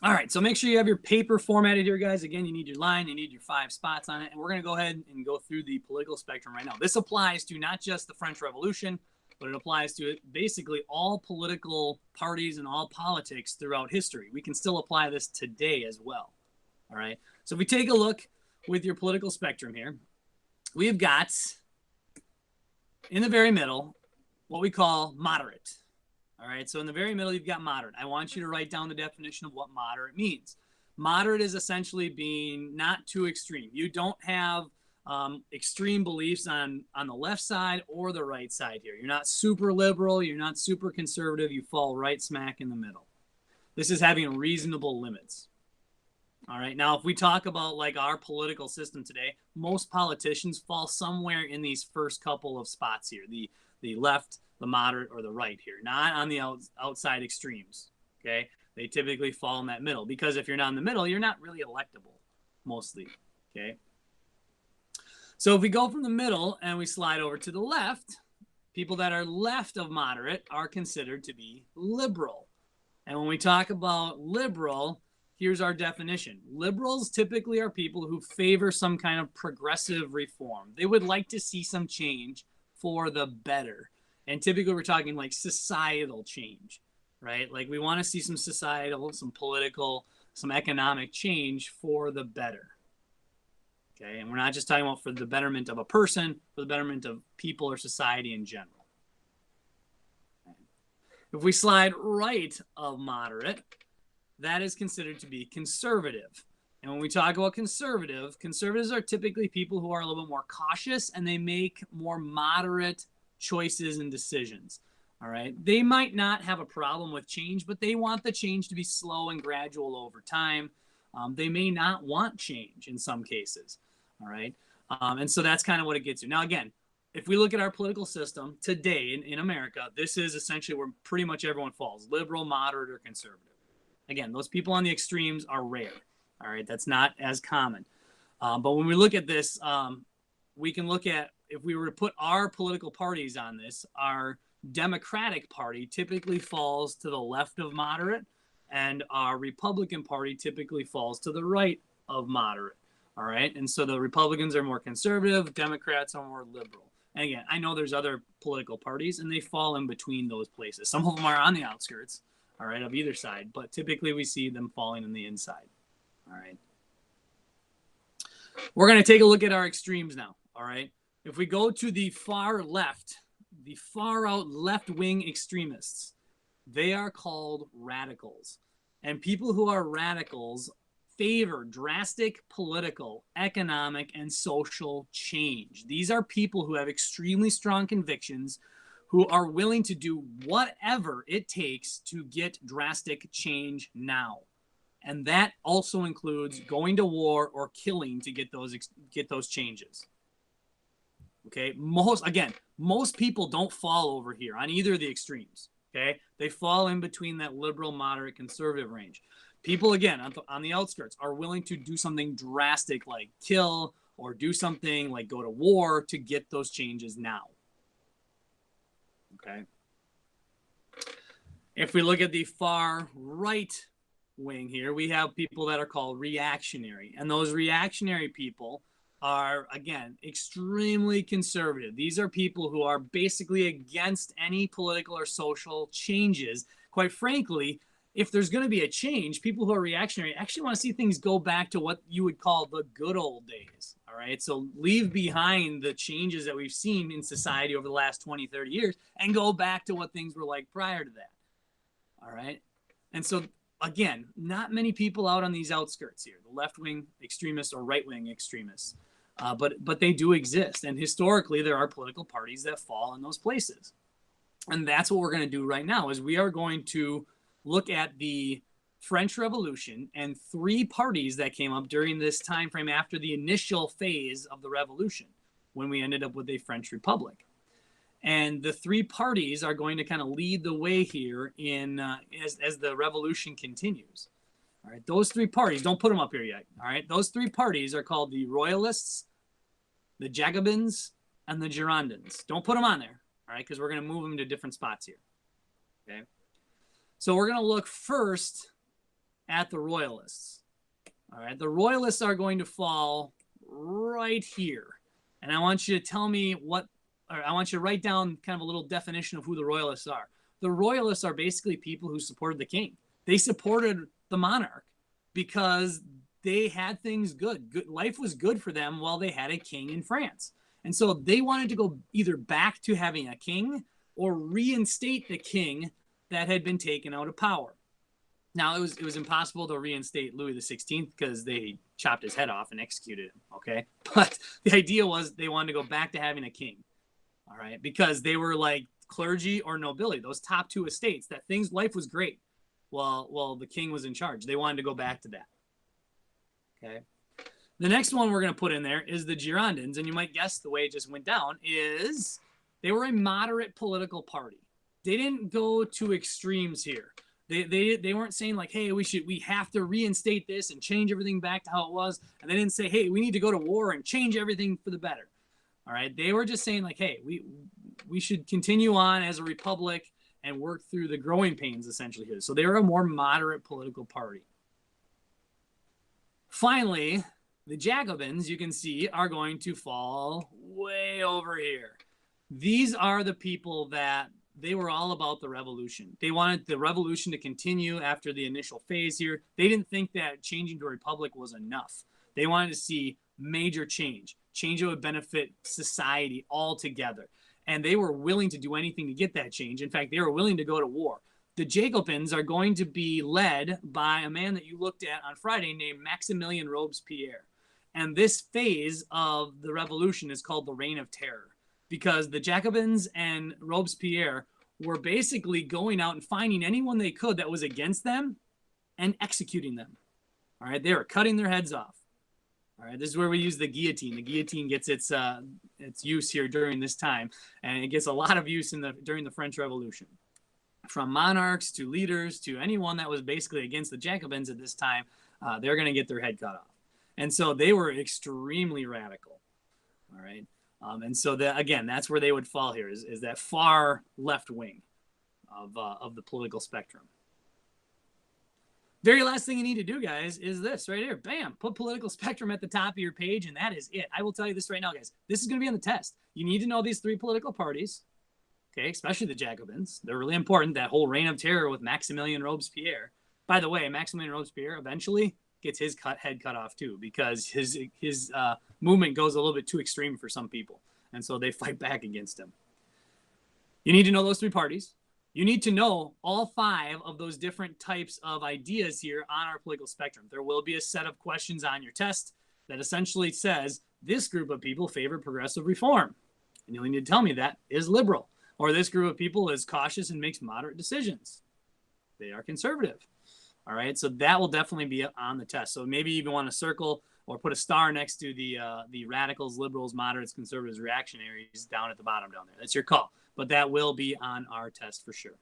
All right, so make sure you have your paper formatted here, guys. Again, you need your line, you need your 5 spots on it, and we're going to go ahead and go through the political spectrum right now. This applies to not just the French Revolution, but it applies to basically all political parties and all politics throughout history. We can still apply this today as well. All right, so if we take a look with your political spectrum here, we've got in the very middle what we call moderate. All right, so in the very middle, you've got moderate. I want you to write down the definition of what moderate means. Moderate is essentially being not too extreme. You don't have extreme beliefs on the left side or the right side here. You're not super liberal. You're not super conservative. You fall right smack in the middle. This is having reasonable limits. All right, now if we talk about like our political system today, most politicians fall somewhere in these first couple of spots here, the left, the moderate, or the right here, not on the outside extremes. Okay, they typically fall in that middle, because if you're not in the middle, you're not really electable mostly. Okay, so if we go from the middle and we slide over to the left, people that are left of moderate are considered to be liberal. And when we talk about liberal, here's our definition. Liberals typically are people who favor some kind of progressive reform. They would like to see some change for the better. And typically we're talking like societal change, right? Like we want to see some societal, some political, some economic change for the better. Okay, and we're not just talking about for the betterment of a person, for the betterment of people or society in general. If we slide right of moderate, that is considered to be conservative. And when we talk about conservatives are typically people who are a little bit more cautious and they make more moderate choices and decisions. All right. They might not have a problem with change, but they want the change to be slow and gradual over time. They may not want change in some cases. All right. And so that's kind of what it gets to. Now, again, if we look at our political system today in America, this is essentially where pretty much everyone falls: liberal, moderate, or conservative. Again, those people on the extremes are rare. All right, that's not as common. But when we look at this, we can look at, if we were to put our political parties on this, our Democratic Party typically falls to the left of moderate, and our Republican Party typically falls to the right of moderate. All right, and so the Republicans are more conservative, Democrats are more liberal. And again, I know there's other political parties, and they fall in between those places. Some of them are on the outskirts, all right, of either side, but typically we see them falling in the inside. All right. We're going to take a look at our extremes now. All right. If we go to the far left, the far out left wing extremists, they are called radicals. And people who are radicals favor drastic political, economic, and social change. These are people who have extremely strong convictions, who are willing to do whatever it takes to get drastic change now. And that also includes going to war or killing to get those changes. Okay, most people don't fall over here on either of the extremes. Okay, they fall in between that liberal, moderate, conservative range. People, again, on the outskirts are willing to do something drastic like kill, or do something like go to war to get those changes now. Okay. If we look at the far right wing here, we have people that are called reactionary. And those reactionary people are, again, extremely conservative. These are people who are basically against any political or social changes. Quite frankly, if there's going to be a change, people who are reactionary actually want to see things go back to what you would call the good old days. All right. So leave behind the changes that we've seen in society over the last 20, 30 years and go back to what things were like prior to that. All right. And so, again, not many people out on these outskirts here, the left-wing extremists or right-wing extremists, but they do exist. And historically, there are political parties that fall in those places. And that's what we're going to do right now, is we are going to look at the French Revolution and 3 parties that came up during this time frame after the initial phase of the revolution, when we ended up with a French Republic. And the 3 parties are going to kind of lead the way here in as the revolution continues. All right, those 3 parties, don't put them up here yet. All right, those 3 parties are called the Royalists, the Jacobins, and the Girondins. Don't put them on there, all right, because we're going to move them to different spots here. Okay, so we're going to look first at the Royalists. All right, the Royalists are going to fall right here. And I want you to tell me I want you to write down kind of a little definition of who the Royalists are. The Royalists are basically people who supported the king. They supported the monarch because they had things good. Life was good for them while they had a king in France. And so they wanted to go either back to having a king or reinstate the king that had been taken out of power. Now, it was impossible to reinstate Louis XVI because they chopped his head off and executed him, okay? But the idea was they wanted to go back to having a king, all right? Because they were like clergy or nobility, those top two estates, life was great while the king was in charge. They wanted to go back to that, okay? The next one we're going to put in there is the Girondins, and you might guess the way it just went down is they were a moderate political party. They didn't go to extremes here. They weren't saying like, hey, we have to reinstate this and change everything back to how it was. And they didn't say, hey, we need to go to war and change everything for the better. All right. They were just saying like, hey, we should continue on as a republic and work through the growing pains essentially here. So they were a more moderate political party. Finally, the Jacobins, you can see, are going to fall way over here. These are the people that they were all about the revolution. They wanted the revolution to continue after the initial phase here. They didn't think that changing to a republic was enough. They wanted to see major change that would benefit society altogether. And they were willing to do anything to get that change. In fact, they were willing to go to war. The Jacobins are going to be led by a man that you looked at on Friday named Maximilien Robespierre. And this phase of the revolution is called the Reign of Terror, because the Jacobins and Robespierre were basically going out and finding anyone they could that was against them and executing them. All right, they were cutting their heads off. All right, this is where we use the guillotine. The guillotine gets its use here during this time, and it gets a lot of use during the French Revolution. From monarchs to leaders to anyone that was basically against the Jacobins at this time, they're going to get their head cut off. And so they were extremely radical. All right. And so again, that's where they would fall here is that far left wing of the political spectrum. Very last thing you need to do, guys, is this right here. Bam, put political spectrum at the top of your page, and that is it. I will tell you this right now, guys. This is going to be on the test. You need to know these three political parties, okay, especially the Jacobins. They're really important. That whole reign of terror with Maximilien Robespierre. By the way, Maximilien Robespierre eventually gets his head cut off too, because his movement goes a little bit too extreme for some people, and so they fight back against him. You need to know those three parties. You need to know all five of those different types of ideas here on our political spectrum. There will be a set of questions on your test that essentially says this group of people favor progressive reform, and you'll need to tell me that is liberal, or this group of people is cautious and makes moderate decisions. They are conservative. All right, so that will definitely be on the test. So maybe you even want to circle or put a star next to the radicals, liberals, moderates, conservatives, reactionaries down at the bottom down there. That's your call. But that will be on our test for sure.